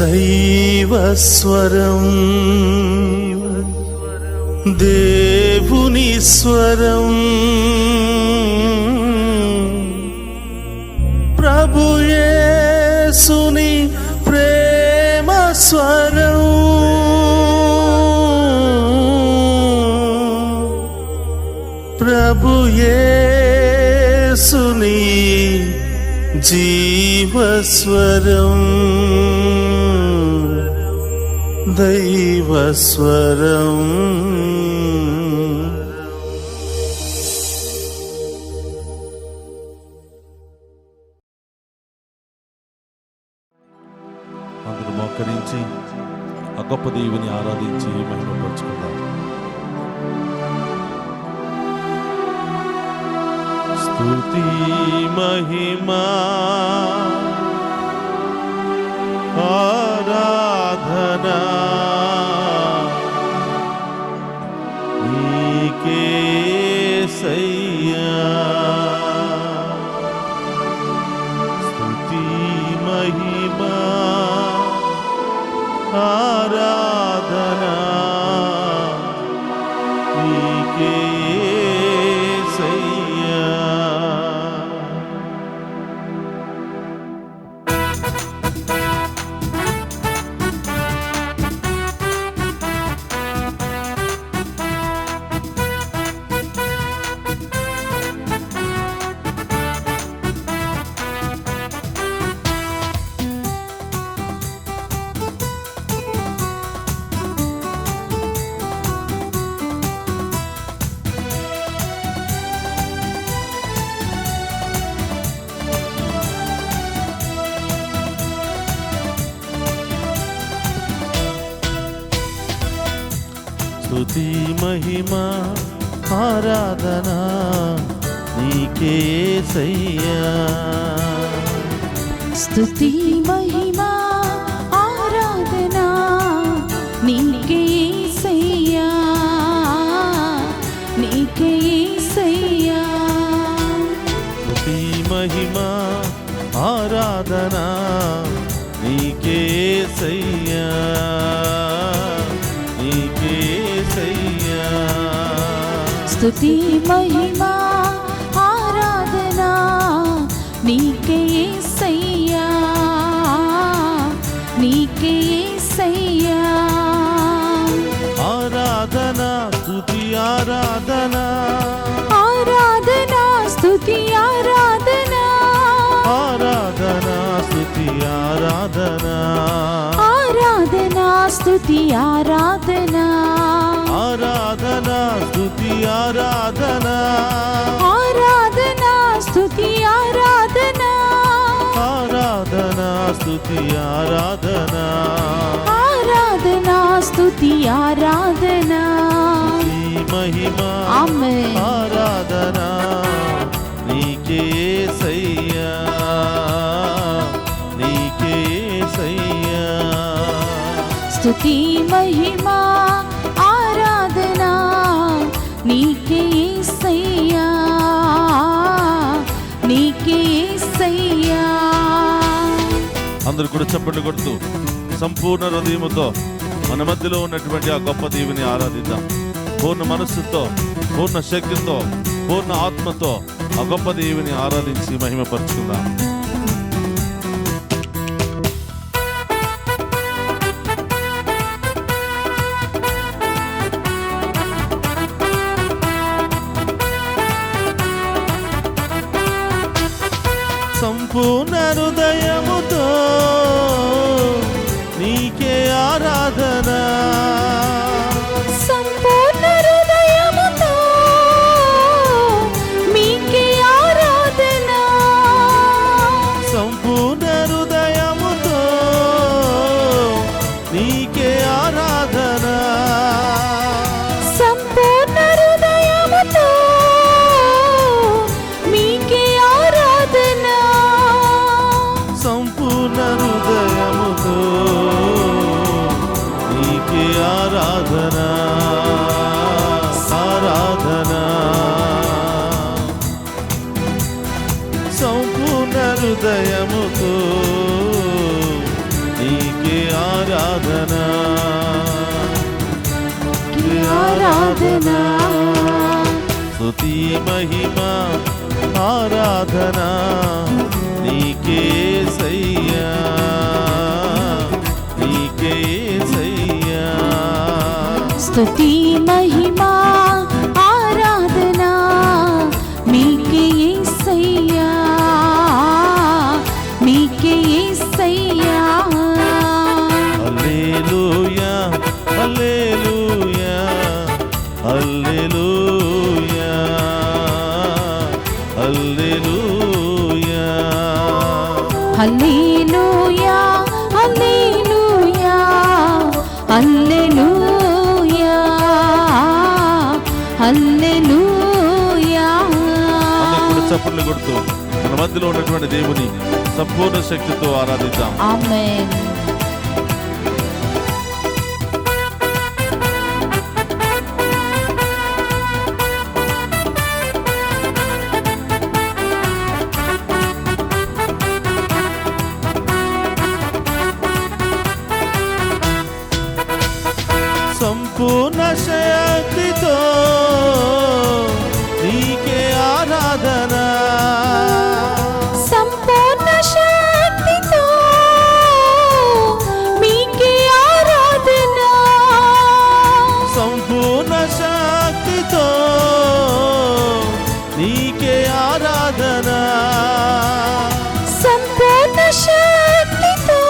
దైవస్వరం, దేవుని స్వరం, ప్రభు యేసుని ప్రేమ స్వరం, ప్రభు యేసుని జీవస్వరం, దైవస్వరం. అందరూ మోకరించి ఆ గొప్ప దేవుని ఆరాధించి మహిమపరుచుకుందాం. స్తుతి మహిమా ఆరాధనా నీకే యేసయ్యా. స్తుతి మహిమా ఆరాధనా నీకే యేసయ్యా. స్తుతి మహిమా ఆరాధనా నీకే యేసయ్యా. స్తుతి మహిమా ఆరాధనా నీకే యేసయ్యా, నీకే యేసయ్యా. స్తుతి మహిమా ఆరాధనా నీకే యేసయ్యా, నీకే యేసయ్యా. స్తుతి మహిమా ఆరాధనా నీకే యేసయ్యా, నీకే యేసయ్యా. ఆరాధనా స్తుతి ఆరాధనా, ఆరాధనా స్తుతి ఆరాధనా, ఆరాధనా స్తుతి ఆరాధనా, ఆరాధనా స్తుతి ఆరాధనా, ఆరాధనా స్తుతి ఆరాధనా, ఆరాధనా స్తుతి ఆరాధనా, ఆరాధనా స్తుతి ఆరాధనా, ఆరాధనా స్తుతి ఆరాధనా. స్తుతి మహిమా ఆమేన్. ఆరాధనా నీకే యేసయ్యా, నీకే యేసయ్యా. స్తుతి మహిమా ఆరాధనా నీకే యేసయ్యా, నీకే యేసయ్యా. అందరూ కూడా చప్పట్లు కొడుతూ సంపూర్ణ హృదయముతో మన మధ్యలో ఉన్నటువంటి ఆ గొప్ప దేవుని ఆరాధిద్దాం. పూర్ణ మనస్సుతో, పూర్ణ శక్తితో, పూర్ణ ఆత్మతో ఆ గొప్ప దేవుని ఆరాధించి మహిమపరుచుకుందాం. సంపూర్ణ హృదయముతో నీకే ఆరాధనా, సంపూర్ణ హృదయముతో మీకే ఆరాధనా, సంపూర్ణ హృదయముతో నీకే ఆరాధనా, సంపూర్ణ హృదయముతో మీకే ఆరాధనా, సంపూర్ణ హృదయముతో నీకే ఆరాధనా. స్తుతి మహిమ ఆరాధన నీకేసయ్యా, నీకేసయ్యా. స్తుతి మహిమా ఆరాధన మీకే యేసయ్యా, మీకే యేసయ్యా. హల్లెలూయా హల్లెలూయా హల్లెలూయా హల్లెలూయా హల్లెలూయా హల్లెలూయా హల్లెలూయా హల్లెలూయా. అందరూ కూడా చప్పట్లు కొడుతూ మన మధ్యలో ఉన్నటువంటి దేవుని సంపూర్ణ శక్తితో ఆరాధిద్దాం. ఆమేన్. సంపూర్ణ శక్తితో నీకే ఆరాధన, సంపూర్ణ శక్తితో మీకే ఆరాధన, సంపూర్ణ శక్తితో నీకే ఆరాధన, సంపూర్ణ శక్తితో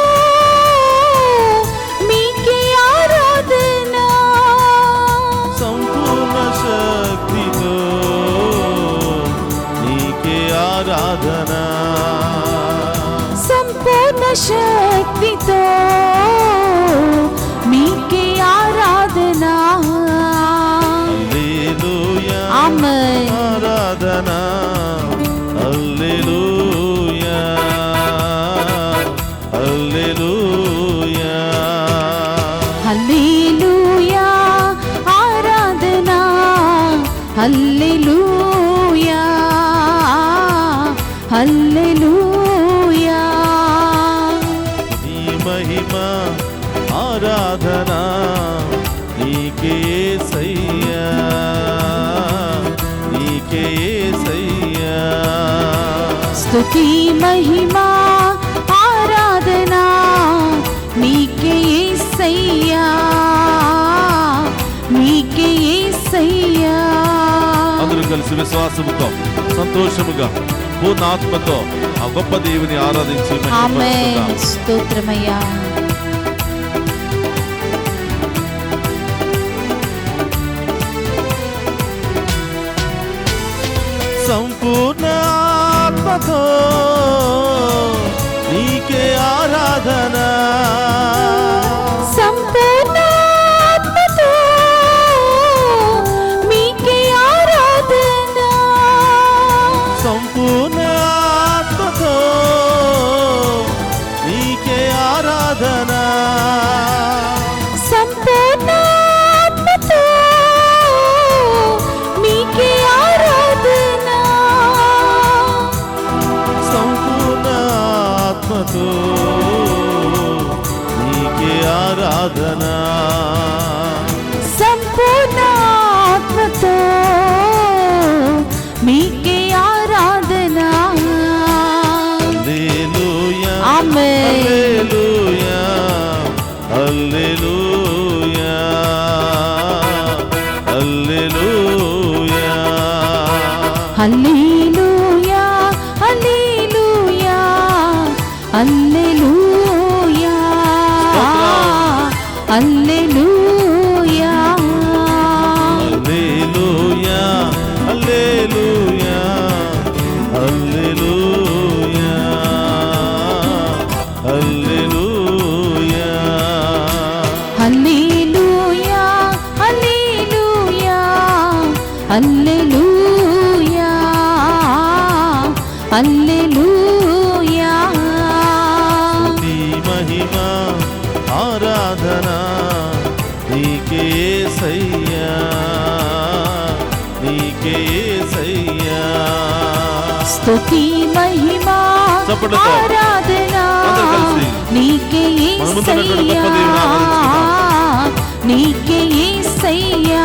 మీకే ఆరాధన, సంపూర్ణ శక్తితో నీకే ఆరాధన, సంపూర్ణ శక్తితో మీకే ఆరాధన. హల్లెలూయా ఆమేన్. ఆరాధన, హల్లెలూయా హల్లెలూయా హల్లెలూయా ఆరాధన హల్లెలూయా హల్లెలూయా. నీ మహిమ ఆరాధన నీకేసయ్యా, నీకేసయ్యా. స్తుతి మహిమా ఆరాధన మీకే యేసయ్యా, మీకే యేసయ్యా. అందరూ కలిసి విశ్వాసముతో సంతోషముగా పూర్ణ ఆత్మతో ఆ గొప్ప దేవుని ఆరాధించి ఆమేన్. మహిమపరుచుకుందాం. స్తోత్రమయ్యా. సంపూర్ణ ఆత్మతో నీకే ఆరాధన, సంపూర్ణ ఆత్మతో మీకే ఆరాధన, సంపూర్ణ ఆత్మతో నీకే ఆరాధన, సంపూర్ణ ఆత్మతో మీకే ఆరాధన, సంపూర్ణ ఆత్మతో నీకే ఆరాధన, సంపూర్ణ ఆత్మతో మీకే ఆరాధన. హల్లెలూయా ఆమేన్. హల్లెలూయా హల్లెలూయా హల్లెలూయా హల్లెలూయా హల్లెలూయా హల్లెలూయా హల్లెలూయా. హల్లెలూయా హల్లెలూయా హల్లెలూయా హల్లెలూయా హల్లెలూయా హల్లెలూయా హల్లెలూయా హల్లెలూయా. స్తుతి మహిమ ఆరాధన నీకేసయ్యా, నీకేసయ్యా. స్తుతి మహిమా చప్పట్లతో ఆరాధన అందరూ కలిసి నీకే మన ముందున్నటువంటి గొప్ప యేసయ్యా, దేవుని ఆరాధించుదాం. నీకే యేసయ్యా,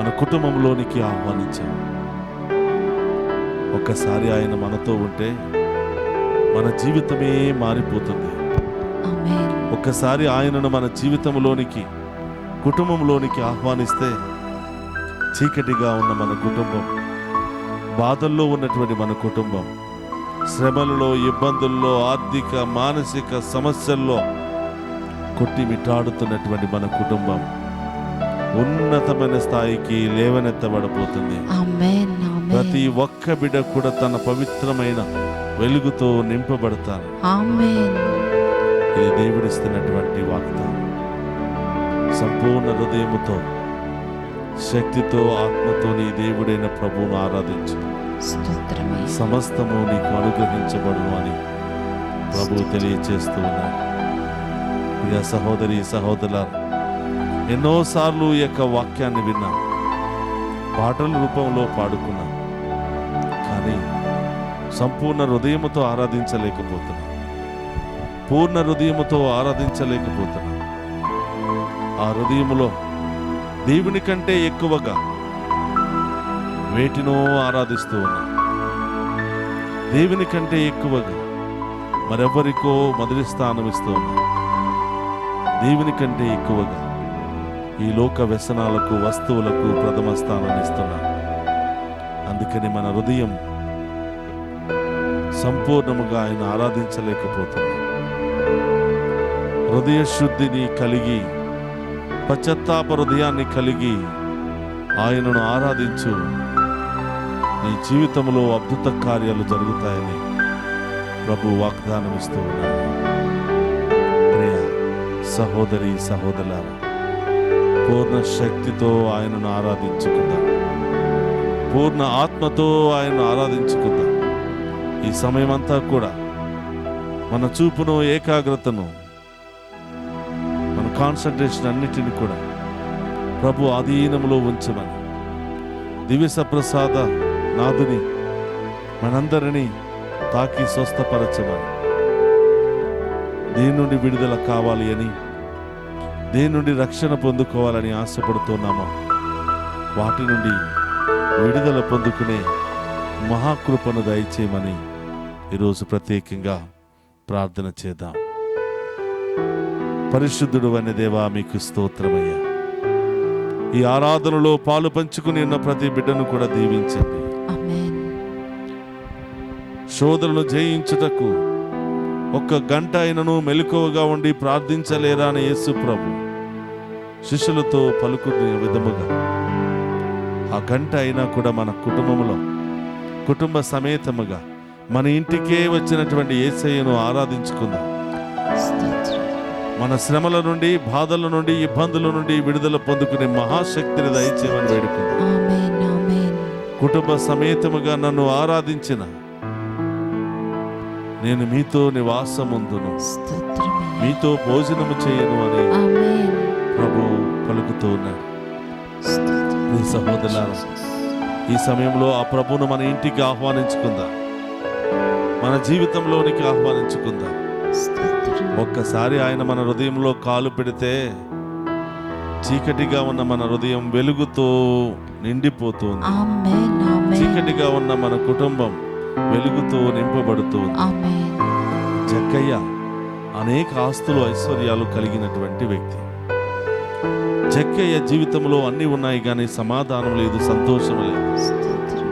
మన కుటుంబంలోనికి ఆహ్వానించాం. ఒక్కసారి ఆయన మనతో ఉంటే మన జీవితమే మారిపోతుంది. ఆమేన్. ఒక్కసారి ఆయనను మన జీవితంలోనికి, కుటుంబంలోనికి ఆహ్వానిస్తే చీకటిగా ఉన్న మన కుటుంబం, బాధల్లో ఉన్నటువంటి మన కుటుంబం, శ్రమలలో, ఇబ్బందుల్లో, ఆర్థిక మానసిక సమస్యల్లో కొట్టిమిట్టాడుతున్నటువంటి మన కుటుంబం ఉన్నతమైన స్థాయికి లేవనెత్తబడబోతుంది. ఆమేన్. ఆమేన్. ప్రతి ఒక్క బిడ్డ కూడా తన పవిత్రమైన వెలుగుతో నింపబడతారు. ఆమేన్. ఇది దేవుడిస్తున్నటువంటి వాగ్దానం. సంపూర్ణ హృదయముతో, శక్తితో, ఆత్మతో నీ దేవుడైన ప్రభువును ఆరాధించు. స్తోత్రమే. సమస్తము నీకు అనుగ్రహించబడును అని ప్రభువు తెలియచేస్తూ ఉన్నాడు. ప్రియ సహోదరి సహోదరులారా, ఎన్నోసార్లు ఈ యొక్క వాక్యాన్ని విన్నాం, పాటల రూపంలో పాడుకున్నాం, కానీ సంపూర్ణ హృదయముతో ఆరాధించలేకపోతున్నాం. పూర్ణ హృదయముతో ఆరాధించలేకపోతున్నాం. ఆ హృదయములో దేవుని కంటే ఎక్కువగా వేటినో ఆరాధిస్తూ ఉన్నాం. దేవుని కంటే ఎక్కువగా మరెవరికో మొదటి స్థానం ఇస్తూ ఉన్నాం. దేవుని కంటే ఎక్కువగా ఈ లోక వ్యసనాలకు, వస్తువులకు ప్రథమ స్థానాన్ని ఇస్తున్నాం. అందుకని మన హృదయం సంపూర్ణముగా ఆయన ఆరాధించలేకపోతున్నాం. హృదయ శుద్ధిని కలిగి, పశ్చాత్తాప హృదయాన్ని కలిగి ఆయనను ఆరాధించు. నీ జీవితంలో అద్భుత కార్యాలు జరుగుతాయని ప్రభు వాగ్దానం ఇస్తూ ఉన్నాడు. ప్రియ సహోదరి సహోదరులారా, పూర్ణ శక్తితో ఆయనను ఆరాధించుకుందాం. పూర్ణ ఆత్మతో ఆయనను ఆరాధించుకుందాం. ఈ సమయం అంతా కూడా మన చూపును, ఏకాగ్రతను, మన కాన్సన్ట్రేషన్ అన్నిటిని కూడా ప్రభు ఆధీనంలో ఉంచమని, దివ్య ప్రసాద నాదుని మనందరినీ తాకి స్వస్థపరచమని, దేని నుండి విడుదల కావాలి అని, దేని నుండి రక్షణ పొందుకోవాలని ఆశపడుతున్నామో వాటి నుండి విడుదల పొందుకునే మహాకృపను దయచేయమని ఈరోజు ప్రత్యేకంగా ప్రార్థన చేద్దాం. పరిశుద్ధుడు అనే దేవా, మీకు స్తోత్రమయ్యా. ఈ ఆరాధనలో పాలు పంచుకుని ఉన్న ప్రతి బిడ్డను కూడా దీవించండి. ఆమేన్. శోధనను జయించుటకు ఒక్క గంట అయినను మెలకువగా ఉండి ప్రార్థించలేరా అని యేసు ప్రభు శిష్యులతో పలుకునే విధముగా ఆ గంట అయినా కూడా మన కుటుంబంలో, కుటుంబ సమేతముగా మన ఇంటికే వచ్చినటువంటి యేసయ్యను ఆరాధించుకుందాం. స్తోత్రం. మన శ్రమల నుండి, బాధల నుండి, ఇబ్బందుల నుండి విడుదల పొందుకునే మహాశక్తిని దయచేయమని వేడుకుందాం. ఆమేన్. ఆమేన్. కుటుంబ సమేతముగా నన్ను ఆరాధించిన నేను మీతో నివాసముందును, స్తోత్రమే. మీతో భోజనము చేయను అని ఆమేన్. ప్రభు పలుకుతూ ఉన్నాడు. స్తోత్రం. నీ సహోదరులారా, ఈ సమయంలో ఆ ప్రభువును మన ఇంటికి ఆహ్వానించుకుందాం, మన జీవితంలోనికి ఆహ్వానించుకుందాం. స్తోత్రం. ఒక్కసారి ఆయన మన హృదయంలో కాలు పెడితే చీకటిగా ఉన్న మన హృదయం వెలుగుతో నిండిపోతుంది. ఆమేన్. ఆమేన్. చీకటిగా ఉన్న మన కుటుంబం వెలుగుతో నింపబడుతుంది. ఆమేన్. జక్కయ్య అనేక ఆస్తులు, ఐశ్వర్యాలు కలిగినటువంటి వ్యక్తి. జక్కయ్య జీవితంలో అన్నీ ఉన్నాయి, కానీ సమాధానం లేదు, సంతోషం లేదు. స్తోత్రం.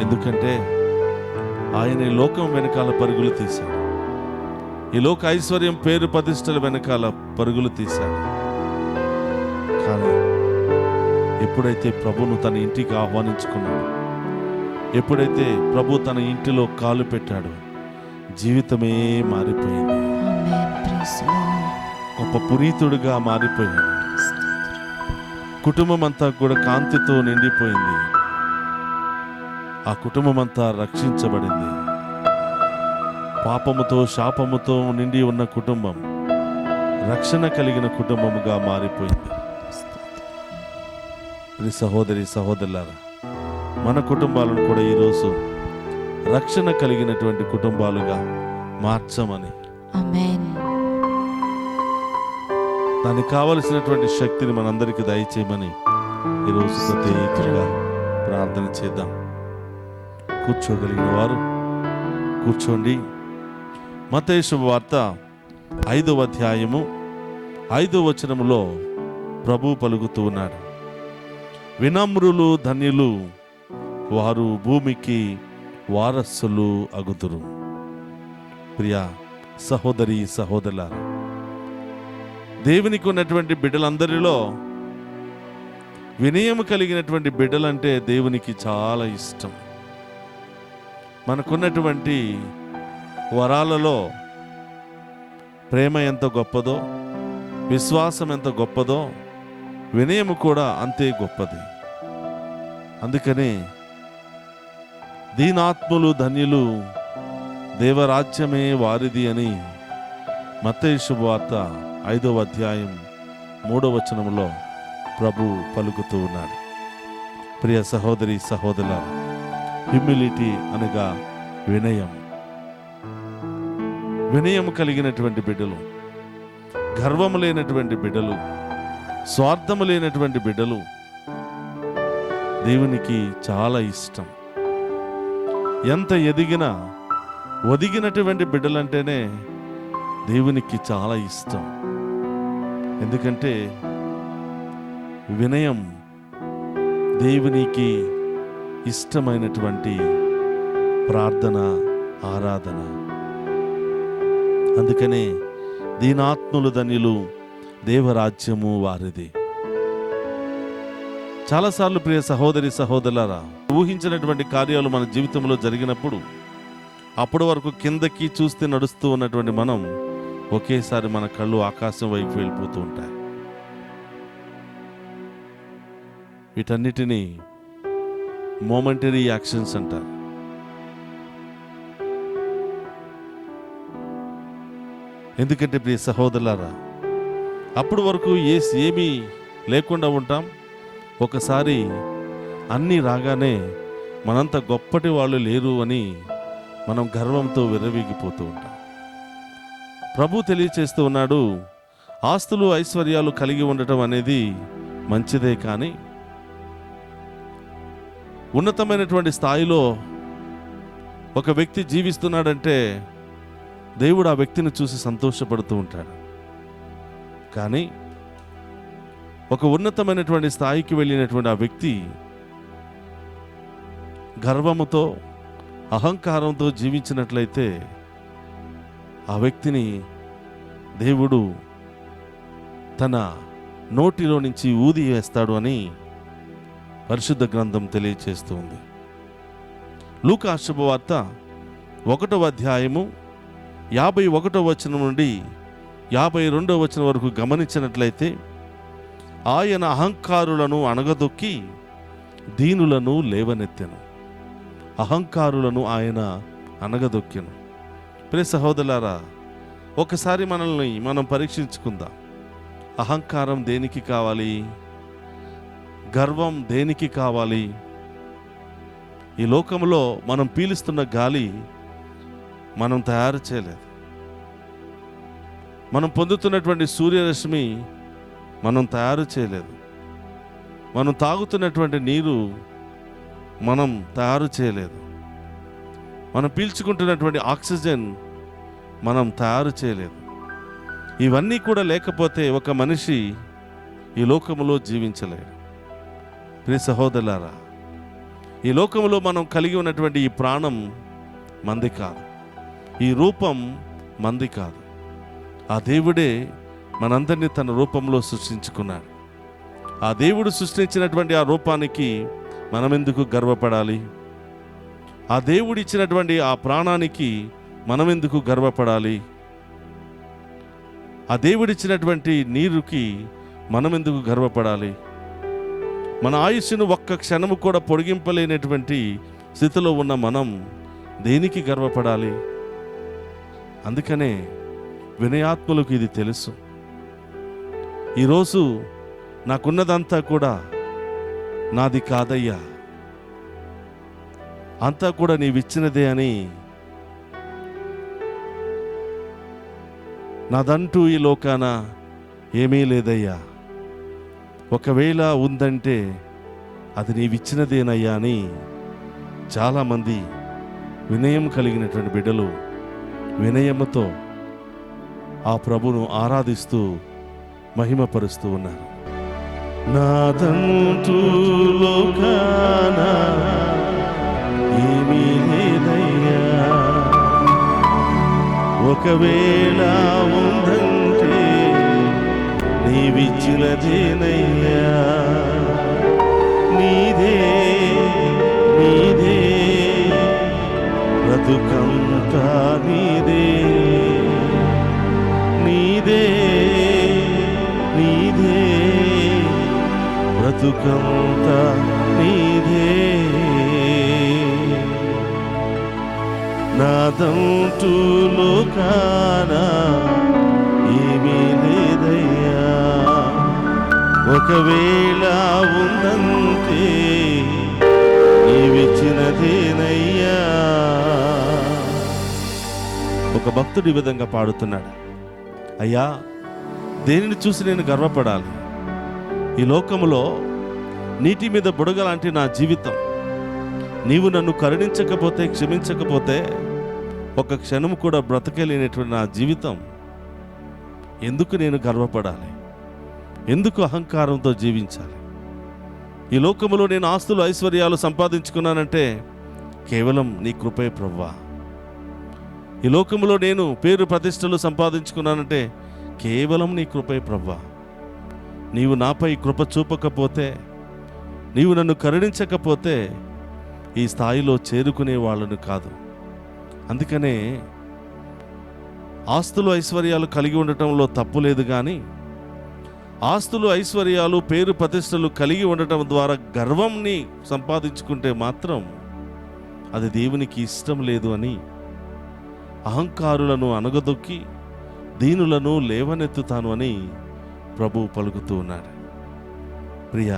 ఎందుకంటే ఆయన ఈ లోకం వెనకాల పరుగులు తీశాడు. ఈ లోక ఐశ్వర్యం, పేరు ప్రతిష్టల వెనకాల పరుగులు తీశాడు. కానీ ఎప్పుడైతే ప్రభును తన ఇంటికి ఆహ్వానించుకున్నాడు, ఎప్పుడైతే ప్రభు తన ఇంటిలో కాలు పెట్టాడో జీవితమే మారిపోయింది. ఆమేన్. Praise Lord. గొప్ప పునీతుడుగా మారిపోయాడు. కుటుంబం అంతా కూడా కాంతితో నిండిపోయింది. ఆ కుటుంబం అంతా రక్షించబడింది. పాపముతో, శాపముతో నిండి ఉన్న కుటుంబం రక్షణ కలిగిన కుటుంబముగా మారిపోయింది. ప్రియ సహోదరి సహోదరులారా, మన కుటుంబాలను కూడా ఈరోజు రక్షణ కలిగినటువంటి కుటుంబాలుగా మార్చమని, ఆమేన్. దానికి కావలసినటువంటి శక్తిని మనందరికీ దయచేయమని ఈరోజు ప్రత్యేకంగా ప్రార్థన చేద్దాం. కూర్చోగలిగిన వారు కూర్చోండి. మత్తయి శుభవార్త 5వ అధ్యాయము 5వ వచనములో ప్రభు పలుకుతూ ఉన్నాడు, వినమ్రులు ధన్యులు, వారు భూమికి వారసులు అగుదురు. ప్రియ సహోదరి సహోదరులారా, దేవునికి ఉన్నటువంటి బిడ్డలందరిలో వినయం కలిగినటువంటి బిడ్డలంటే దేవునికి చాలా ఇష్టం. మనకున్నటువంటి వరాలలో ప్రేమ ఎంత గొప్పదో, విశ్వాసం ఎంత గొప్పదో, వినయము కూడా అంతే గొప్పది. అందుకనే దీనాత్ములు ధన్యులు, దేవరాజ్యమే వారిది అని మత్తయి శుభవార్త 5వ అధ్యాయం 3వ వచనంలో ప్రభు పలుకుతూ ఉన్నాడు. ప్రియ సహోదరి సహోదరుల, హ్యూమిలిటీ అనగా వినయం. వినయం కలిగినటువంటి బిడ్డలు, గర్వము లేనటువంటి బిడ్డలు, స్వార్థము లేనటువంటి బిడ్డలు దేవునికి చాలా ఇష్టం. ఎంత ఎదిగినా ఒదిగినటువంటి బిడ్డలంటేనే దేవునికి చాలా ఇష్టం. ఎందుకంటే వినయం దేవునికి ఇష్టమైనటువంటి ప్రార్థన, ఆరాధన. అందుకనే దీనాత్ములు ధన్యులు, దేవరాజ్యము వారిది. చాలాసార్లు ప్రియ సహోదరి సహోదరులారా, ఊహించినటువంటి కార్యాలు మన జీవితంలో జరిగినప్పుడు అప్పటి వరకు కిందకి చూస్తే నడుస్తూ ఉన్నటువంటి మనం ఒకేసారి మన కళ్ళు ఆకాశం వైపు వెళ్ళిపోతూ ఉంటాయి. వీటన్నిటినీ మోమెంటరీ యాక్షన్స్ అంటారు. ఎందుకంటే ప్రియ సహోదరులారా, అప్పటి వరకు ఏమీ లేకుండా ఉంటాం. ఒకసారి అన్నీ రాగానే మనంత గొప్పటి వాళ్ళు లేరు అని మనం గర్వంతో విర్రవీగిపోతూ ఉంటాం. ప్రభు తెలియచేస్తూ ఉన్నాడు, ఆస్తులు ఐశ్వర్యాలు కలిగి ఉండటం అనేది మంచిదే, కానీ ఉన్నతమైనటువంటి స్థాయిలో ఒక వ్యక్తి జీవిస్తున్నాడంటే దేవుడు ఆ వ్యక్తిని చూసి సంతోషపడుతూ ఉంటాడు. కానీ ఒక ఉన్నతమైనటువంటి స్థాయికి వెళ్ళినటువంటి ఆ వ్యక్తి గర్వముతో, అహంకారంతో జీవించినట్లయితే ఆ వ్యక్తిని దేవుడు తన నోటిలో నుంచి ఊది వేస్తాడు అని పరిశుద్ధ గ్రంథం తెలియచేస్తూ ఉంది. లూకా శుభవార్త 1వ అధ్యాయము 51వ వచనం నుండి 52వ వచనం వరకు గమనించినట్లయితే, ఆయన అహంకారులను అణగదొక్కి దీనులను లేవనెత్తెను. అహంకారులను ఆయన అణగదొక్కెను. ప్రియ సహోదరులారా, ఒకసారి మనల్ని మనం పరీక్షించుకుందాం. అహంకారం దేనికి కావాలి? గర్వం దేనికి కావాలి? ఈ లోకంలో మనం పీలుస్తున్న గాలి మనం తయారు చేయలేదు. మనం పొందుతున్నటువంటి సూర్యరశ్మి మనం తయారు చేయలేదు. మనం తాగుతున్నటువంటి నీరు మనం తయారు చేయలేదు. మనం పీల్చుకుంటున్నటువంటి ఆక్సిజన్ మనం తయారు చేయలేదు. ఇవన్నీ కూడా లేకపోతే ఒక మనిషి ఈ లోకంలో జీవించలేడు. ప్రియ సహోదరులారా, ఈ లోకంలో మనం కలిగి ఉన్నటువంటి ఈ ప్రాణం మంది కాదు, ఈ రూపం మంది కాదు. ఆ దేవుడే మనందరినీ తన రూపంలో సృష్టించుకున్నాడు. ఆ దేవుడు సృష్టించినటువంటి ఆ రూపానికి మనం ఎందుకు గర్వపడాలి? ఆ దేవుడు ఇచ్చినటువంటి ఆ ప్రాణానికి మనం ఎందుకు గర్వపడాలి? ఆ దేవుడిచ్చినటువంటి నీరుకి మనం ఎందుకు గర్వపడాలి? మన ఆయుష్ను ఒక్క క్షణము కూడా పొడిగింపలేనటువంటి స్థితిలో ఉన్న మనం దేనికి గర్వపడాలి? అందుకనే వినయాత్ములకు ఇది తెలుసు. ఈరోజు నాకున్నదంతా కూడా నాది కాదయ్యా, అంతా కూడా నీవిచ్చినదే అని, నాదంటూ ఈ లోకాన ఏమీ లేదయ్యా, ఒకవేళ ఉందంటే అది నీవిచ్చినదేనయ్యా అని చాలామంది వినయం కలిగినటువంటి బిడ్డలు వినయముతో ఆ ప్రభును ఆరాధిస్తూ మహిమపరుస్తూ ఉన్నారు. నాదంటూ లోకాన ఏమీ లేదయ్యా, ఒకవేళ ఉందంటే నీవిచ్చినదేనయ్యా, నీదే నీదే బ్రతుకంతా నీదే, నీదే నీదే బ్రతుకంతా నీదే. నాదంటూ లోకాన ఏమీ లేదయ్యా, ఒకవేళ ఉందంటే నీవిచ్చినదేనయ్యా. ఒక భక్తుడు ఈ విధంగా పాడుతున్నాడు, అయ్యా దేనిని చూసి నేను గర్వపడాలి? ఈ లోకములో నీటి మీద బుడగలాంటి నా జీవితం, నీవు నన్ను కరుణించకపోతే, క్షమించకపోతే ఒక క్షణం కూడా బ్రతకలేనటువంటి నా జీవితం ఎందుకు నేను గర్వపడాలి? ఎందుకు అహంకారంతో జీవించాలి? ఈ లోకములో నేను ఆస్తులు ఐశ్వర్యాలు సంపాదించుకున్నానంటే కేవలం నీ కృపే ప్రభువా. ఈ లోకములో నేను పేరు ప్రతిష్టలు సంపాదించుకున్నానంటే కేవలం నీ కృపే ప్రభువా. నీవు నాపై కృప చూపకపోతే, నీవు నన్ను కరుణించకపోతే ఈ స్థాయిలో చేరుకునే వాళ్ళను కాదు. అందుకనే ఆస్తులు ఐశ్వర్యాలు కలిగి ఉండటంలో తప్పు లేదు, కానీ ఆస్తులు ఐశ్వర్యాలు పేరు ప్రతిష్టలు కలిగి ఉండటం ద్వారా గర్వంని సంపాదించుకుంటే మాత్రం అది దేవునికి ఇష్టం లేదు అని అహంకారులను అణగదొక్కి దీనులను లేవనెత్తుతాను అని ప్రభు పలుకుతూ ఉన్నాడు. ప్రియ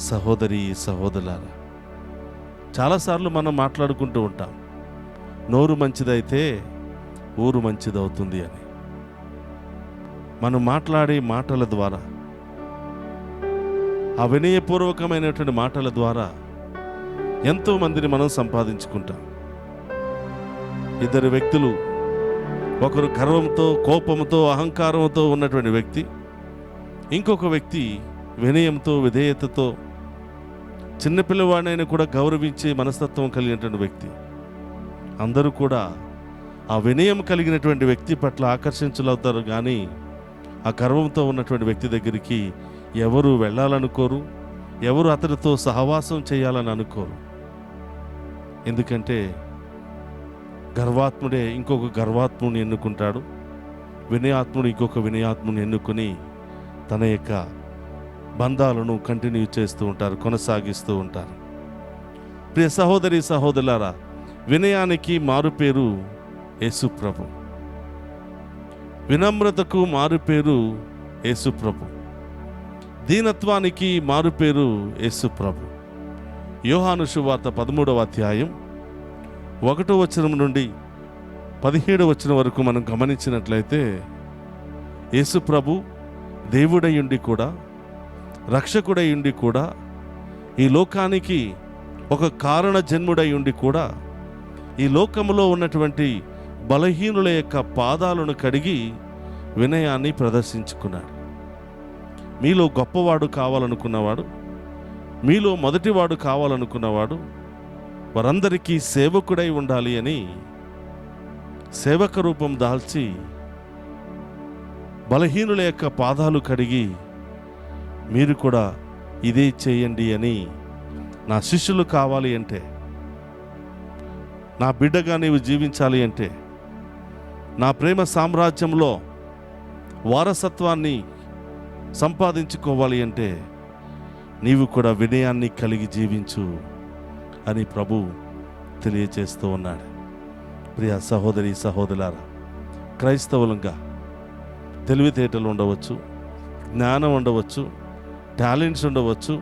సహోదరి సహోదరులారా, చాలాసార్లు మనం మాట్లాడుకుంటూ ఉంటాం, నోరు మంచిదైతే ఊరు మంచిదవుతుంది అని. మనం మాట్లాడే మాటల ద్వారా, ఆ వినయపూర్వకమైనటువంటి మాటల ద్వారా ఎంతోమందిని మనం సంపాదించుకుంటాం. ఇద్దరు వ్యక్తులు, ఒకరు గర్వంతో కోపంతో అహంకారంతో ఉన్నటువంటి వ్యక్తి, ఇంకొక వ్యక్తి వినయంతో విధేయతతో చిన్నపిల్లవాడినైనా కూడా గౌరవించే మనస్తత్వం కలిగినటువంటి వ్యక్తి. అందరూ కూడా ఆ వినయం కలిగినటువంటి వ్యక్తి పట్ల ఆకర్షించులవుతారు, కానీ ఆ గర్వంతో ఉన్నటువంటి వ్యక్తి దగ్గరికి ఎవరు వెళ్ళాలనుకోరు, ఎవరు అతడితో సహవాసం చేయాలని అనుకోరు. ఎందుకంటే గర్వాత్ముడే ఇంకొక గర్వాత్ముని ఎన్నుకుంటాడు, వినయాత్ముడు ఇంకొక వినయాత్ముని ఎన్నుకుని తన యొక్క బంధాలను కంటిన్యూ చేస్తూ ఉంటారు, కొనసాగిస్తూ ఉంటారు. ప్రియ సహోదరి సహోదరులారా, వినయానికి మారుపేరు యేసుప్రభు, వినమ్రతకు మారుపేరు యేసుప్రభు, దీనత్వానికి మారుపేరు యేసుప్రభు. యోహాను సువార్త 13వ అధ్యాయం 1వ వచనం నుండి 17వ వచనం వరకు మనం గమనించినట్లయితే, యేసుప్రభు దేవుడై ఉండి కూడా, రక్షకుడై ఉండి కూడా, ఈ లోకానికి ఒక కారణ జన్ముడై ఉండి కూడా, ఈ లోకములో ఉన్నటువంటి బలహీనుల యొక్క పాదాలను కడిగి వినయాన్ని ప్రదర్శించుకున్నాడు. మీలో గొప్పవాడు కావాలనుకున్నవాడు, మీలో మొదటివాడు కావాలనుకున్నవాడు వారందరికీ సేవకుడై ఉండాలి అని సేవక రూపం దాల్చి బలహీనుల యొక్క పాదాలు కడిగి, మీరు కూడా ఇదే చేయండి అని, నా శిష్యులు కావాలి అంటే, నా బిడ్డగా నీవు జీవించాలి అంటే, నా ప్రేమ సామ్రాజ్యంలో వారసత్వాన్ని సంపాదించుకోవాలి అంటే నీవు కూడా వినయాన్ని కలిగి జీవించు అని ప్రభు తెలియజేస్తూ ఉన్నాడు. ప్రియ సహోదరి సహోదరులారా, క్రైస్తవులంగా తెలివితేటలు ఉండవచ్చు, జ్ఞానం ఉండవచ్చు, టాలెంట్స్ ఉండవచ్చు,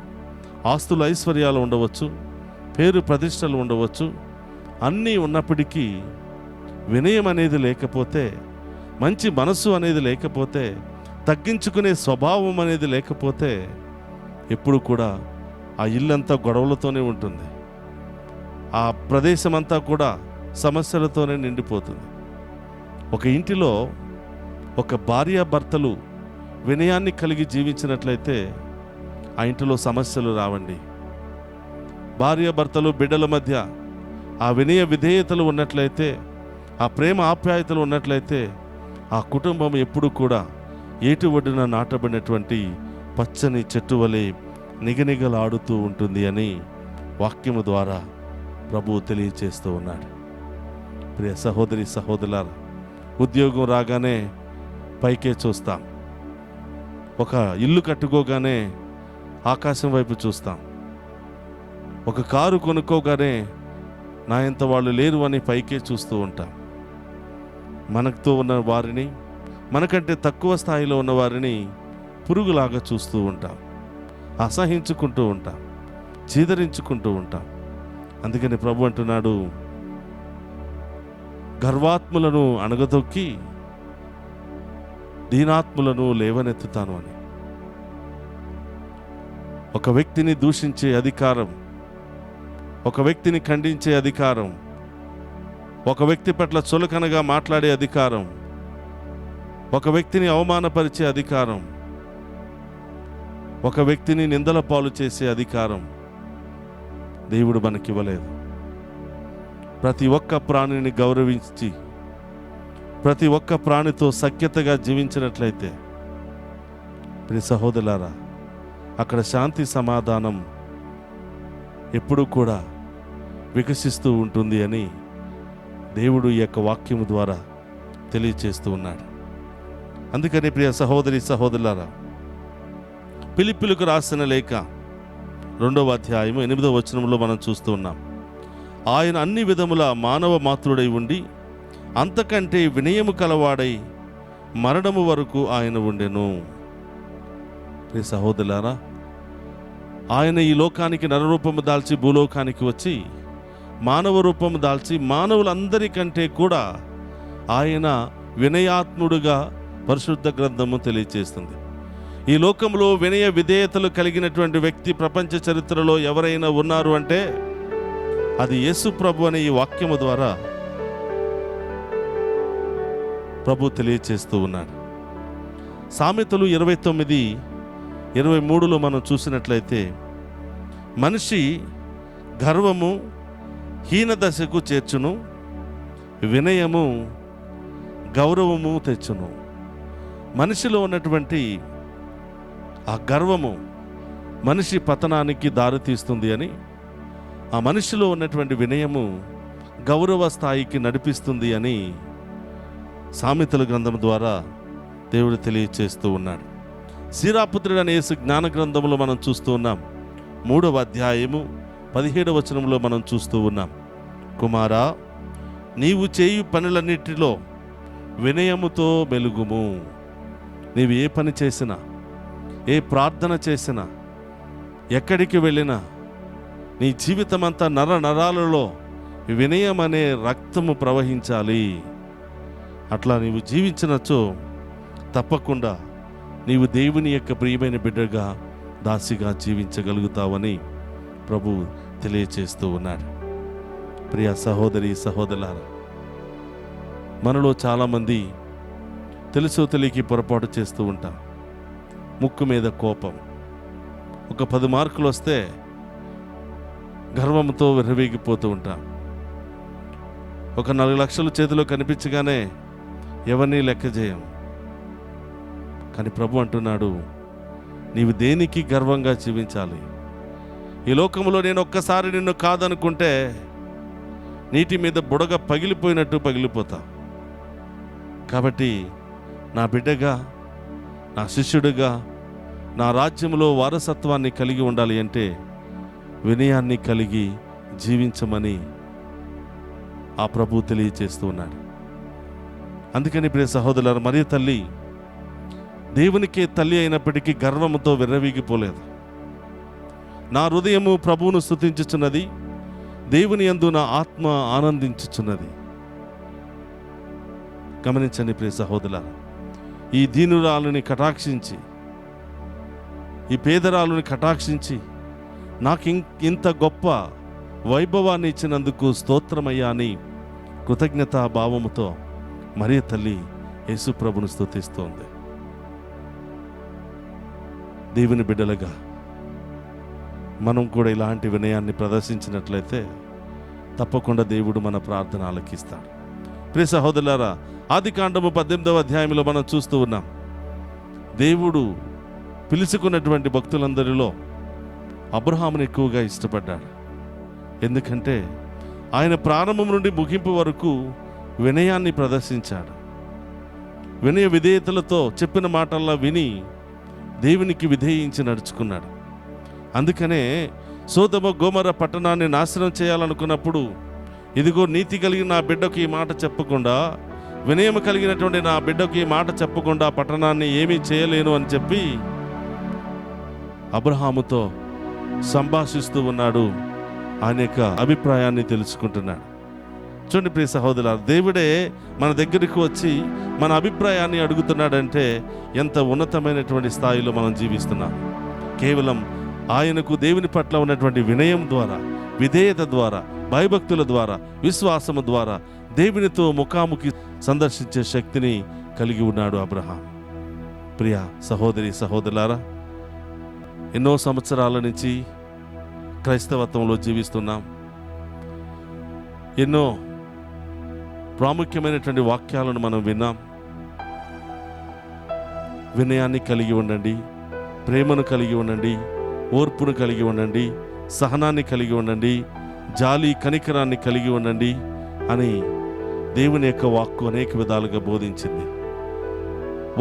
ఆస్తులు ఐశ్వర్యాలు ఉండవచ్చు, పేరు ప్రతిష్టలు ఉండవచ్చు, అన్నీ ఉన్నప్పటికీ వినయం అనేది లేకపోతే, మంచి మనసు అనేది లేకపోతే, తగ్గించుకునే స్వభావం అనేది లేకపోతే ఎప్పుడు కూడా ఆ ఇల్లంతా గొడవలతోనే ఉంటుంది. ఆ ప్రదేశం అంతా కూడా సమస్యలతోనే నిండిపోతుంది. ఒక ఇంటిలో ఒక భార్యాభర్తలు వినయాన్ని కలిగి జీవించినట్లయితే ఆ ఇంటిలో సమస్యలు రావండి. భార్యాభర్తలు బిడ్డల మధ్య ఆ వినయ విధేయతలు ఉన్నట్లయితే, ఆ ప్రేమ ఆప్యాయతలు ఉన్నట్లయితే ఆ కుటుంబం ఎప్పుడు కూడా ఏటి ఒడ్డున నాటబడినటువంటి పచ్చని చెట్టు వలె నిగనిగలాడుతూ ఉంటుంది అని వాక్యము ద్వారా ప్రభువు తెలియచేస్తూ ఉన్నాడు. ప్రియ సహోదరి సహోదరులారా, ఉద్యోగం రాగానే పైకే చూస్తాం. ఒక ఇల్లు కట్టుకోగానే ఆకాశం వైపు చూస్తాం. ఒక కారు కొనుక్కోగానే నా ఎంత వాళ్ళు లేరు అని పైకే చూస్తూ ఉంటాం. మనతో ఉన్న వారిని, మనకంటే తక్కువ స్థాయిలో ఉన్న వారిని పురుగులాగా చూస్తూ ఉంటాం, అసహించుకుంటూ ఉంటాం, చీదరించుకుంటూ ఉంటాం. అందుకని ప్రభు అంటున్నాడు, గర్వాత్ములను అణగదొక్కి దీనాత్ములను లేవనెత్తుతాను అని. ఒక వ్యక్తిని దూషించే అధికారం, ఒక వ్యక్తిని ఖండించే అధికారం, ఒక వ్యక్తి పట్ల చులకనగా మాట్లాడే అధికారం, ఒక వ్యక్తిని అవమానపరిచే అధికారం, ఒక వ్యక్తిని నిందల పాలు చేసే అధికారం దేవుడు మనకివ్వలేదు. ప్రతి ఒక్క ప్రాణిని గౌరవించి ప్రతి ఒక్క ప్రాణితో సఖ్యతగా జీవించినట్లయితే ప్రియ సహోదరులారా, అక్కడ శాంతి సమాధానం ఎప్పుడూ కూడా వికసిస్తూ ఉంటుంది అని దేవుడు ఈ యొక్క వాక్యము ద్వారా తెలియచేస్తూ ఉన్నాడు. అందుకని ప్రియ సహోదరి సహోదరులారా, ఫిలిప్పీయులకు రాసిన లేఖ 2వ అధ్యాయము 8వ వచనంలో మనం చూస్తూ ఉన్నాం. ఆయన అన్ని విధముల మానవ మాతృడై ఉండి అంతకంటే వినయము కలవాడై మరణము వరకు ఆయన ఉండెను. ప్రియ సహోదరులారా, ఆయన ఈ లోకానికి నరరూపము దాల్చి భూలోకానికి వచ్చి మానవ రూపము దాల్చి మానవులందరికంటే కూడా ఆయన వినయాత్ముడుగా పరిశుద్ధ గ్రంథము తెలియచేస్తుంది. ఈ లోకంలో వినయ విధేయతలు కలిగినటువంటి వ్యక్తి ప్రపంచ చరిత్రలో ఎవరైనా ఉన్నారు అంటే అది యేసు ప్రభు అనే ఈ వాక్యము ద్వారా ప్రభు తెలియచేస్తూ ఉన్నాడు. సామెతలు 29:23లో మనం చూసినట్లయితే, మనిషి గర్వము హీన దశకు చేర్చును, వినయము గౌరవము తెచ్చును. మనిషిలో ఉన్నటువంటి ఆ గర్వము మనిషి పతనానికి దారితీస్తుంది అని, ఆ మనిషిలో ఉన్నటువంటి వినయము గౌరవ స్థాయికి నడిపిస్తుంది అని సామెతల గ్రంథం ద్వారా దేవుడు తెలియచేస్తూ ఉన్నాడు. సీరాపుత్రుడు అనే యేసు జ్ఞాన గ్రంథంలో మనం చూస్తూ ఉన్నాం. 3వ అధ్యాయము 17వ వచనంలో మనం చూస్తూ ఉన్నాం. కుమారా, నీవు చేయు పనులన్నిటిలో వినయముతో మెలుగుము. నీవు ఏ పని చేసినా, ఏ ప్రార్థన చేసినా, ఎక్కడికి వెళ్ళినా నీ జీవితమంతా నర నరాలలో వినయం అనే రక్తము ప్రవహించాలి. అట్లా నీవు జీవించినచో తప్పకుండా నీవు దేవుని యొక్క ప్రియమైన బిడ్డగా, దాసిగా జీవించగలుగుతావని ప్రభు తెలియచేస్తూ ఉన్నాడు. ప్రియ సహోదరి సహోదరులారా, మనలో చాలామంది తెలుసో తెలియకి పొరపాటు చేస్తూ ఉంటాం. ముక్కు మీద కోపం, ఒక 10 మార్కులు వస్తే గర్వంతో విర్రవీగిపోతూ ఉంటాం. ఒక 4 లక్షలు చేతిలో కనిపించగానే ఎవరిని లెక్క చేయం. కానీ ప్రభు అంటున్నాడు, నీవు దేనికి గర్వంగా జీవించాలి? ఈ లోకంలో నేను ఒక్కసారి నిన్ను కాదనుకుంటే నీటి మీద బుడగ పగిలిపోయినట్టు పగిలిపోతా. కాబట్టి నా బిడ్డగా, నా శిష్యుడిగా, నా రాజ్యంలో వారసత్వాన్ని కలిగి ఉండాలి అంటే వినయాన్ని కలిగి జీవించమని ఆ ప్రభు తెలియచేస్తూ ఉన్నాడు. అందుకని ప్రియ సహోదరులారా, మరియ తల్లి దేవునికే తల్లి అయినప్పటికీ గర్వముతో విర్రవీగిపోలేదు. నా హృదయము ప్రభువును స్తుతించుచున్నది, దేవుని యందు నా ఆత్మ ఆనందించుచున్నది. గమనించండి ప్రియ సహోదరులారా, ఈ దీనురాలుని కటాక్షించి, ఈ పేదరాలుని కటాక్షించి నాకు ఇంత గొప్ప వైభవాన్ని ఇచ్చినందుకు స్తోత్రమయ్యా అని కృతజ్ఞతా భావముతో మరియ తల్లి యేసు ప్రభును స్తుతిస్తోంది. దేవుని బిడ్డలుగా మనం కూడా ఇలాంటి వినయాన్ని ప్రదర్శించినట్లయితే తప్పకుండా దేవుడు మన ప్రార్థన ఆలకిస్తాడు. ప్రియ సహోదరులారా, ఆదికాండము 18వ అధ్యాయంలో మనం చూస్తూ ఉన్నాం. దేవుడు పిలుచుకున్నటువంటి భక్తులందరిలో అబ్రహామును ఎక్కువగా ఇష్టపడ్డాడు. ఎందుకంటే ఆయన ప్రారంభం నుండి ముగింపు వరకు వినయాన్ని ప్రదర్శించాడు. వినయ విధేయతలతో చెప్పిన మాటల్లా విని దేవునికి విధేయించి నడుచుకున్నాడు. అందుకనే సోదొమ గోమొర్రా పట్టణాన్ని నాశనం చేయాలనుకున్నప్పుడు, ఇదిగో నీతి కలిగిన నా బిడ్డకు ఈ మాట చెప్పకుండా, వినయం కలిగినటువంటి నా బిడ్డకు ఈ మాట చెప్పకుండా పట్టణాన్ని ఏమీ చేయలేను అని చెప్పి అబ్రహాముతో సంభాషిస్తూ ఉన్నాడు. ఆయన యొక్క అభిప్రాయాన్ని తెలుసుకుంటున్నాడు. చూడండి ప్రియ సహోదరులారా, దేవుడే మన దగ్గరికి వచ్చి మన అభిప్రాయాన్ని అడుగుతున్నాడంటే ఎంత ఉన్నతమైనటువంటి స్థాయిలో మనం జీవిస్తున్నాం. కేవలం ఆయనకు దేవుని పట్ల ఉన్నటువంటి వినయం ద్వారా, విధేయత ద్వారా, భయభక్తుల ద్వారా, విశ్వాసము ద్వారా దేవునితో ముఖాముఖి సందర్శించే శక్తిని కలిగి ఉన్నాడు అబ్రహాం. ప్రియ సహోదరి సహోదరులారా, ఎన్నో సంవత్సరాల నుంచి క్రైస్తవత్వంలో జీవిస్తున్నాం. ఎన్నో ప్రాముఖ్యమైనటువంటి వాక్యాలను మనం విన్నాం. వినయాన్ని కలిగి ఉండండి, ప్రేమను కలిగి ఉండండి, ఓర్పును కలిగి ఉండండి, సహనాన్ని కలిగి ఉండండి, జాలి కనికరాన్ని కలిగి ఉండండి అని దేవుని యొక్క వాక్కు అనేక విధాలుగా బోధించింది.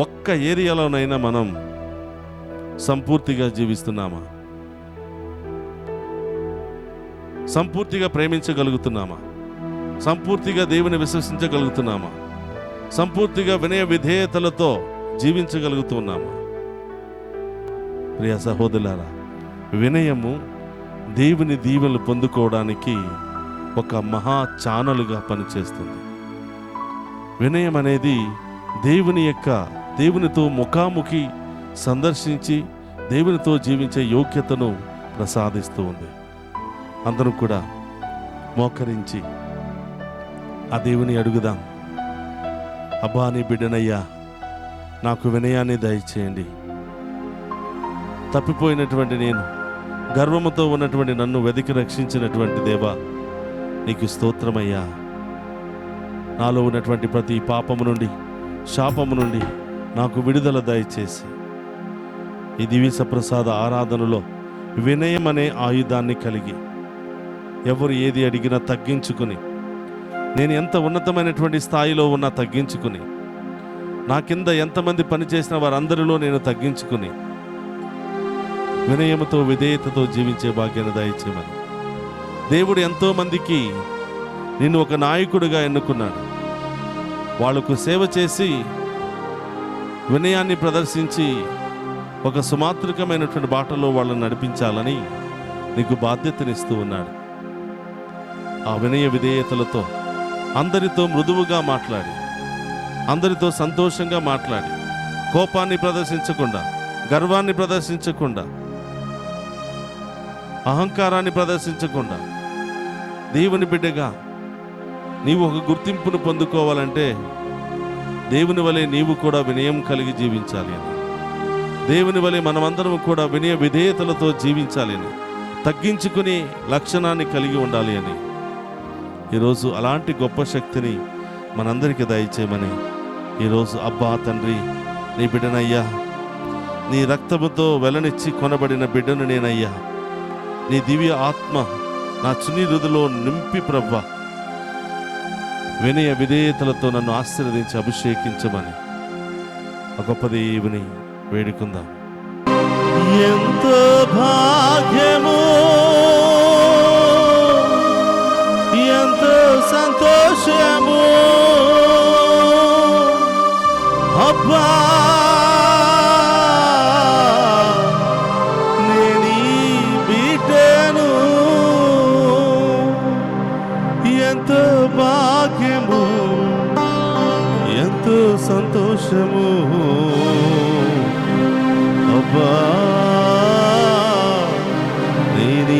ఒక్క ఏరియాలోనైనా మనం సంపూర్తిగా జీవిస్తున్నామా? సంపూర్తిగా ప్రేమించగలుగుతున్నామా? సంపూర్తిగా దేవుని విశ్వసించగలుగుతున్నామా? సంపూర్తిగా వినయ విధేయతలతో జీవించగలుగుతున్నామా? ప్రియ సహోదరులారా, వినయము దేవుని దీవెనలు పొందుకోవడానికి ఒక మహా ఛానలుగా పనిచేస్తుంది. వినయం అనేది దేవునితో ముఖాముఖి సందర్శించి దేవునితో జీవించే యోగ్యతను ప్రసాదిస్తూ ఉంది. అందరూ కూడా మోకరించి ఆ దేవుని అడుగుదాం. అబ్బా, నీ బిడ్డనయ్యా, నాకు వినయాన్ని దయచేయండి. తప్పిపోయినటువంటి నేను, గర్వముతో ఉన్నటువంటి నన్ను వెతికి రక్షించినటువంటి దేవా, నీకు స్తోత్రమయ్యా. నాలో ఉన్నటువంటి ప్రతి పాపము నుండి, శాపము నుండి నాకు విడుదల దయచేసి ఈ దివ్య ప్రసాద ఆరాధనలో వినయం అనే ఆయుధాన్ని కలిగి ఎవరు ఏది అడిగినా తగ్గించుకుని, నేను ఎంత ఉన్నతమైనటువంటి స్థాయిలో ఉన్నా తగ్గించుకుని, నా కింద ఎంతమంది పనిచేసిన వారందరిలో నేను తగ్గించుకుని వినయముతో విధేయతతో జీవించే భాగ్యాన్ని దయచేయమని. దేవుడు ఎంతోమందికి నిన్ను ఒక నాయకుడిగా ఎన్నుకున్నాడు. వాళ్లకు సేవ చేసి వినయాన్ని ప్రదర్శించి ఒక సుమాత్రికమైనటువంటి బాటలో వాళ్ళని నడిపించాలని నీకు బాధ్యతనిస్తూ ఉన్నాడు. ఆ వినయ విధేయతలతో అందరితో మృదువుగా మాట్లాడి, అందరితో సంతోషంగా మాట్లాడి, కోపాన్ని ప్రదర్శించకుండా, గర్వాన్ని ప్రదర్శించకుండా, అహంకారాన్ని ప్రదర్శించకుండా, దేవుని బిడ్డగా నీవు ఒక గుర్తింపును పొందుకోవాలంటే దేవుని వలె నీవు కూడా వినయం కలిగి జీవించాలి అని, దేవుని వలె మనమందరం కూడా వినయ విధేయతలతో జీవించాలి అని, తగ్గించుకుని లక్షణాన్ని కలిగి ఉండాలి అని, ఈరోజు అలాంటి గొప్ప శక్తిని మనందరికీ దయచేయమని ఈరోజు అబ్బా తండ్రి, నీ బిడ్డనయ్యా, నీ రక్తముతో వెలనిచ్చి కొనబడిన బిడ్డను నేనయ్యా, నీ దివ్య ఆత్మ నా చుని హృదయలో నింపి ప్రవ్వా వినయ విధేయతలతో నన్ను ఆశీర్వదించి అభిషేకించమని ఆ గొప్ప దేవుని వేడుకుందాం. ఎంతో భాగ్యము, ఎంతో సంతోషము అబ్బా, నేనీ బిడ్డను. ఎంతో భాగ్యము, ఎంతో సంతోషము అబ్బా, నేనీ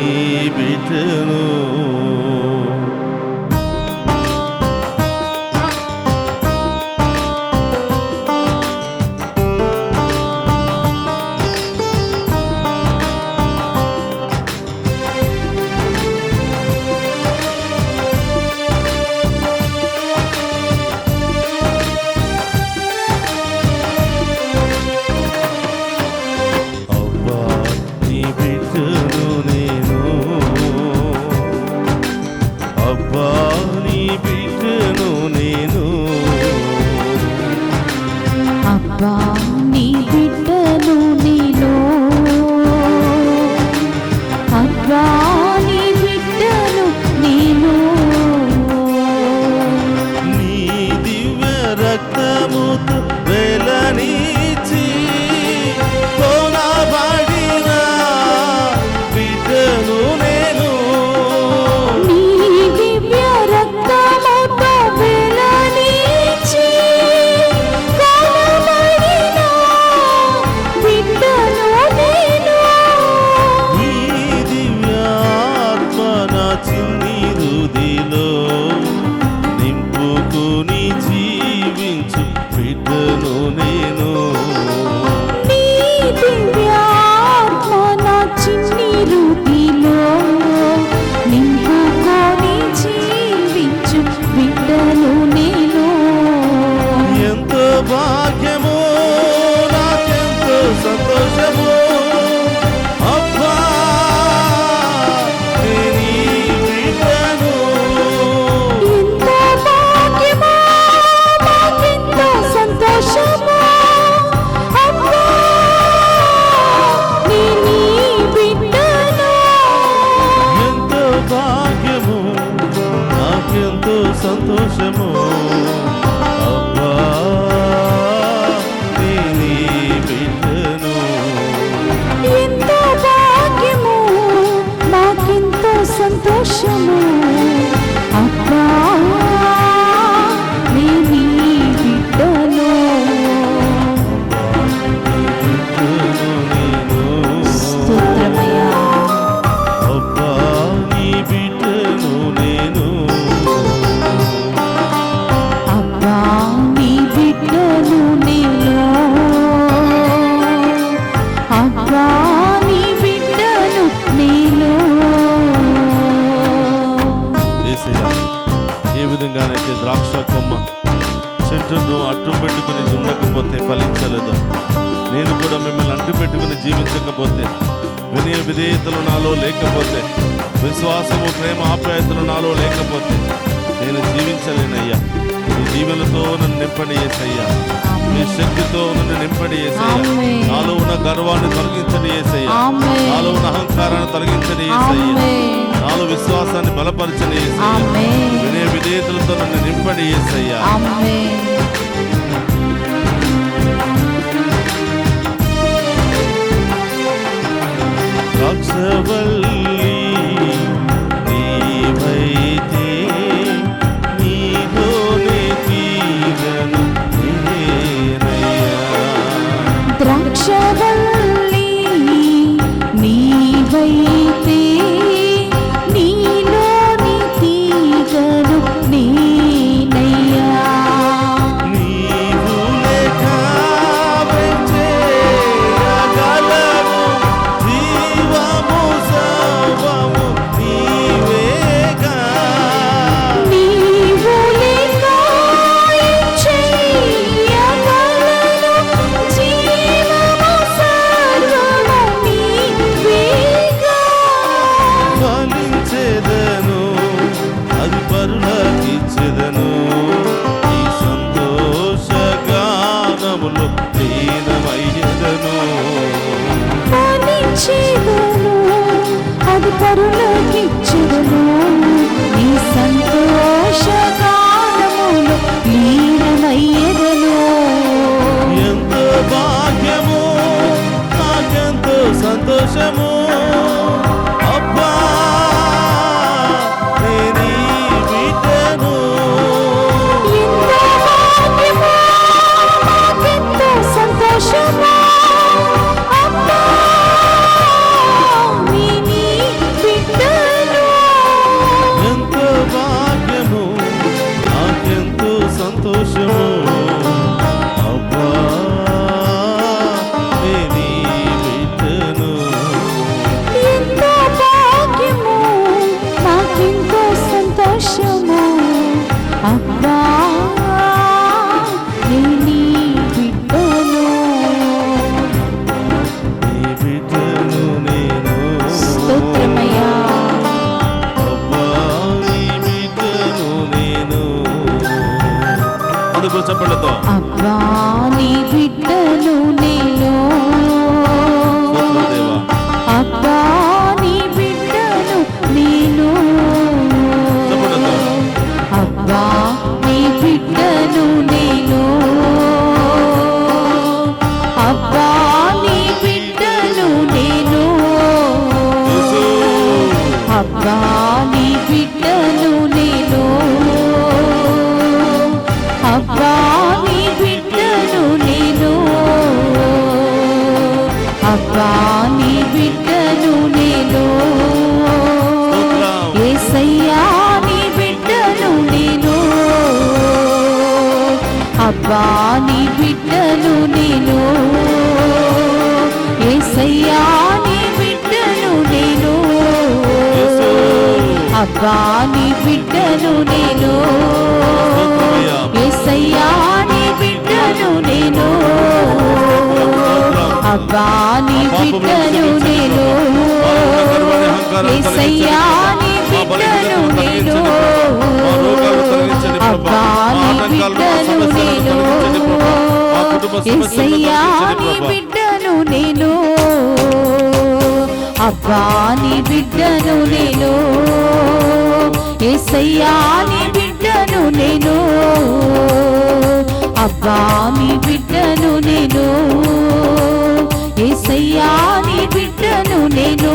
సంతోషము అబ్బా నీ బిడ్డను స్తోత్రమయ్యా అబ్బా నీ బిడ్డను నేను అబ్బా నీ బిడ్డను నేను అబ్బా నీ బిడ్డను నేను యేసయ్యా, ఏ విధంగానైతే ద్రాక్ష కొమ్మ చెట్టును అడ్డు పెట్టుకుని ఉండకపోతే ఫలించలేదు, నేను కూడా మిమ్మల్ని అంటు పెట్టుకుని జీవించకపోతే, వినయ విధేయతలు నాలో లేకపోతే, విశ్వాసము ప్రేమ ఆప్యాయతలు నాలో లేకపోతే నేను జీవించలేనయ్యా. నీ జీవులతో నన్ను నింపడి యేసయ్యా, నీ శక్తితో నన్ను నింపడి యేసయ్యా. నాలో ఉన్న గర్వాన్ని తొలగించని యేసయ్యా, నాలో ఉన్న అహంకారాన్ని తొలగించని యేసయ్యా, నాలో విశ్వాసాన్ని బలపరచని యేసయ్యా, వినయ విధేయతలతో నన్ను నింపడి యేసయ్యా. ద్రాక్షవల్లి నీవైతే నీలోనే తీగను నేనయ్యా. ద్రాక్షవల్లి నీవైతే నీలోని తీగను నేనయ్యా. నీవు లేక వెంచేయగలవు, జీవము సర్వము నీవేగా. నీవు లేక చేయగలను, జీవము సర్వము నీవేగా. ఫలించెదను, అది పరులకిచ్చెదను, ఈ సంతోషగానములో లీనమయ్యెదను. ఫలించెదను, అది పరులకిచ్చెదను, నీ సంతోషగానములో లీనమయ్యెదను. ఎంతో భాగ్యము, నాకెంతో సంతోషము, అబ్బా నేనీ బిడ్డను. ఎంతో భాగ్యము, నాకెంతో సంతోషము, అబ్బా నీ బిడ్డను. ఎంతో భాగ్యము, నాకెంతో సంతోషము, అబ్బా నేనీ బిడ్డను. ఎంతో భాగ్యము, నాకెంతో సంతోషము, అబ్బా నీ బిడ్డను. నీ బిడ్డను నేను, స్తోత్రమయ్యా అబ్బా నీ బిడ్డను నేను. అందుకు చెప్పండితో అబ్బా నీ బిడ్డను నేను, దేవా. అబ్బా నీ బిడ్డను నేను, చెప్పండితో అబ్బా నీ బిడ్డను నేను, అబ్బా నీ బిడ్డను నేను, అబ్బా నీ బిడ్డను నేను, అబ్బా నీ బిడ్డను నేను, అబ్బా నీ బిడ్డను నేను, యేసయ్యా నీ బిడ్డను నేను, అబ్బా నీ బిడ్డను నేను, యేసయ్యా నీ బిడ్డను నేను, అబ్బా నీ బిడ్డను నేను, యేసయ్యా నీ బిడ్డను నేను, అబ్బా నీ బిడ్డను నేను, యేసయ్యా నీ బిడ్డను నేను, అబ్బా నీ బిడ్డను నేను, యేసయ్యా నీ బిడ్డను నేను, అబ్బా నీ బిడ్డను నేను, యేసయ్యా నీ బిడ్డను నేను, అబ్బా నీ బిడ్డను నేను, యేసయ్యా నీ బిడ్డను నేను,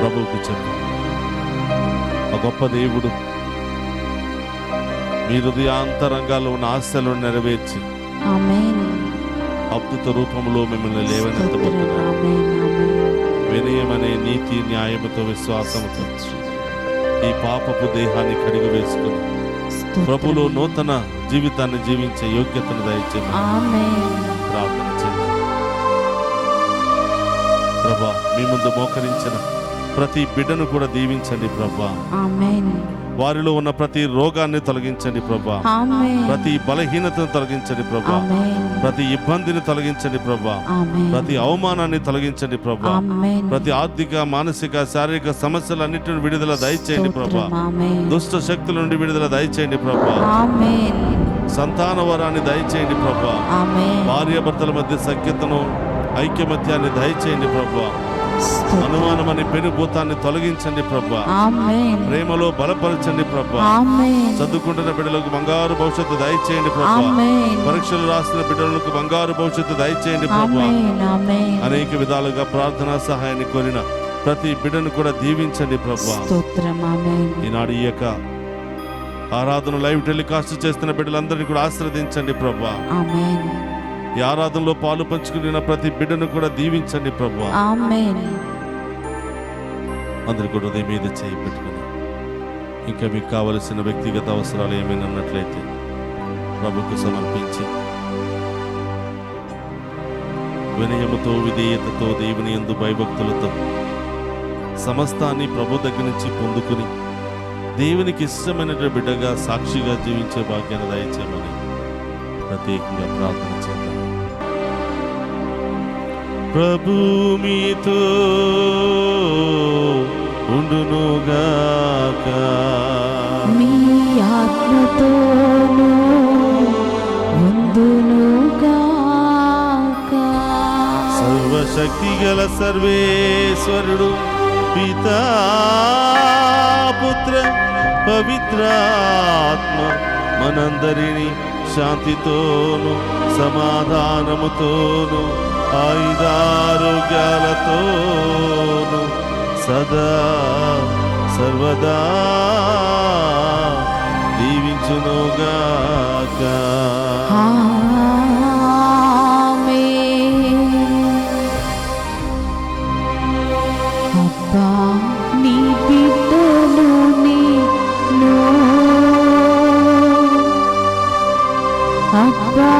ప్రభువుకి చెప్పు. ఆ గొప్ప దేవుడు మీ హృదయాంతరంగాల్లో ఉన్న ఆశలను నెరవేర్చి ఆమేన్. అద్భుత రూపంలో మిమ్మల్ని స్తోత్రం. లేవనెత్తబోతున్నారు. ఆమేన్. ఆమేన్. వినయమనే నీతి న్యాయముతో విశ్వాసముతో ఈ పాపపు దేహాన్ని కడిగి వేసుకుని స్తోత్రం. ప్రభులో నూతన జీవితాన్ని జీవించే యోగ్యతను దయచేయమని ఆమేన్. ప్రార్థన చేద్దాం. ప్రభా, మీ ముందు మోకరించిన ప్రతి బిడ్డను కూడా దీవించండి ప్రభా. ఆమేన్. వారిలో ఉన్న ప్రతి రోగాన్ని తొలగించండి ప్రభా. ఆమేన్. ప్రతి బలహీనతను తొలగించండి ప్రభా. ఆమేన్. ప్రతి ఇబ్బందిని తొలగించండి ప్రభా. ఆమేన్. ప్రతి అవమానాన్ని తొలగించండి ప్రభా. ఆమేన్. ప్రతి ఆర్థిక మానసిక శారీరక సమస్యలన్నిటి విడుదల దయచేయండి ప్రభా. స్తోత్రం. ఆమేన్. దుష్ట శక్తుల నుండి విడుదల దయచేయండి ప్రభా. ఆమేన్. సంతాన వరాన్ని దయచేయండి ప్రభా. ఆమేన్. భార్యాభర్తల మధ్య సఖ్యతను ఐక్యమత్యాన్ని దయచేయండి ప్రభా. స్తోత్రం. అనుమానమని పెనుభూతాన్ని తొలగించండి ప్రభా. ఆమేన్. ప్రేమలో బలపరచండి ప్రభా. ఆమేన్. చదువుకుంటున్న బిడ్డలకు బంగారు భవిష్యత్తు దయచేయండి ప్రభా. ఆమేన్. పరీక్షలు రాసిన బిడ్డలకు బంగారు భవిష్యత్తు దయచేయండి ప్రభా. ఆమేన్. ఆమేన్. అనేక విధాలుగా ప్రార్థనా సహాయాన్ని కోరిన ప్రతి బిడ్డను కూడా దీవించండి ప్రభా. స్తోత్రం. ఆమేన్. ఈనాడు ఈ యొక్క ఆరాధన లైవ్ టెలికాస్ట్ చేస్తున్న బిడ్డలందరినీ కూడా ఆశీర్వదించండి ప్రభా. ఆమేన్. ఈ ఆరాధనలో పాలు పంచుకున్న ప్రతి బిడ్డను కూడా దీవించండి ప్రభా. ఆమేన్. అందరు కూడా హృదయం మీద చేయి పెట్టుకుని ఇంకా మీకు కావలసిన వ్యక్తిగత అవసరాలు ఏమైనా ఉన్నట్లయితే ప్రభుకు సమర్పించి వినయముతో విధేయతతో దేవుని యందు భయభక్తులతో సమస్తాన్ని ప్రభు దగ్గర నుంచి పొందుకుని దేవునికి ఇష్టమైన బిడ్డగా సాక్షిగా జీవించే భాగ్యాన్ని దయచేయమని ప్రత్యేకంగా ప్రార్థన చేద్దాం. ప్రభు మీతో ఉండునుగాక. మీ ఆత్మతోను ఉండునుగాక. సర్వశక్తి గల సర్వేశ్వరుడు పితా పుత్ర పవిత్రాత్మ మనందరినీ శాంతితోను సమాధానముతోను ఆయుధారోగ్యాలతోను సదా సర్వదా దీవించునుగాక. ఆమేన్. అబ్బా నీ బిడ్డను నేను, అబ్బా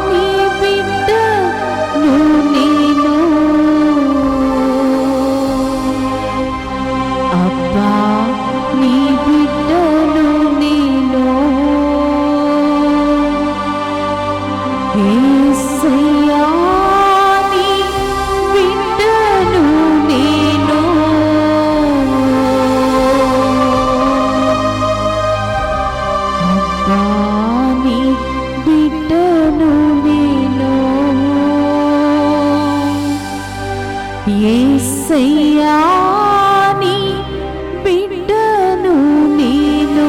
నీ బిడ్డను నేను, అబ్బా నీ బిడ్డను నేను, యేసయ్యా నీ బిడ్డను నేను, అబ్బా నీ బిడ్డను నేను, యేసయ్యా నీ బిడ్డను నేను.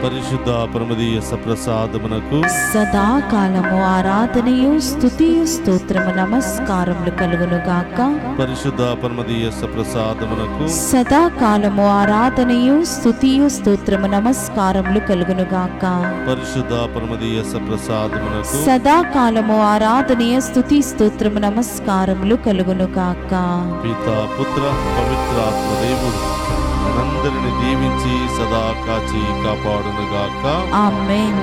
పరిశుద్ధ పరమదీయ సప్రసాదమునకు సదాకాలము ఆరాధనయు స్తుతియు స్తోత్రము నమస్కారములు కలుగును గాక. పరిశుద్ధ పరమదీయ సప్రసాదమునకు సదాకాలము ఆరాధనయు స్తుతియు స్తోత్రము నమస్కారములు కలుగును గాక. పరిశుద్ధ పరమదీయ సప్రసాదమునకు సదాకాలము ఆరాధనీయ స్తుతి స్తోత్రము నమస్కారములు కలుగును గాక. పితా పుత్ర పవిత్రాత్మ దేవుడు మనందరిని దీవించి సదా కాచి కాపాడునుగాక. ఆమేన్.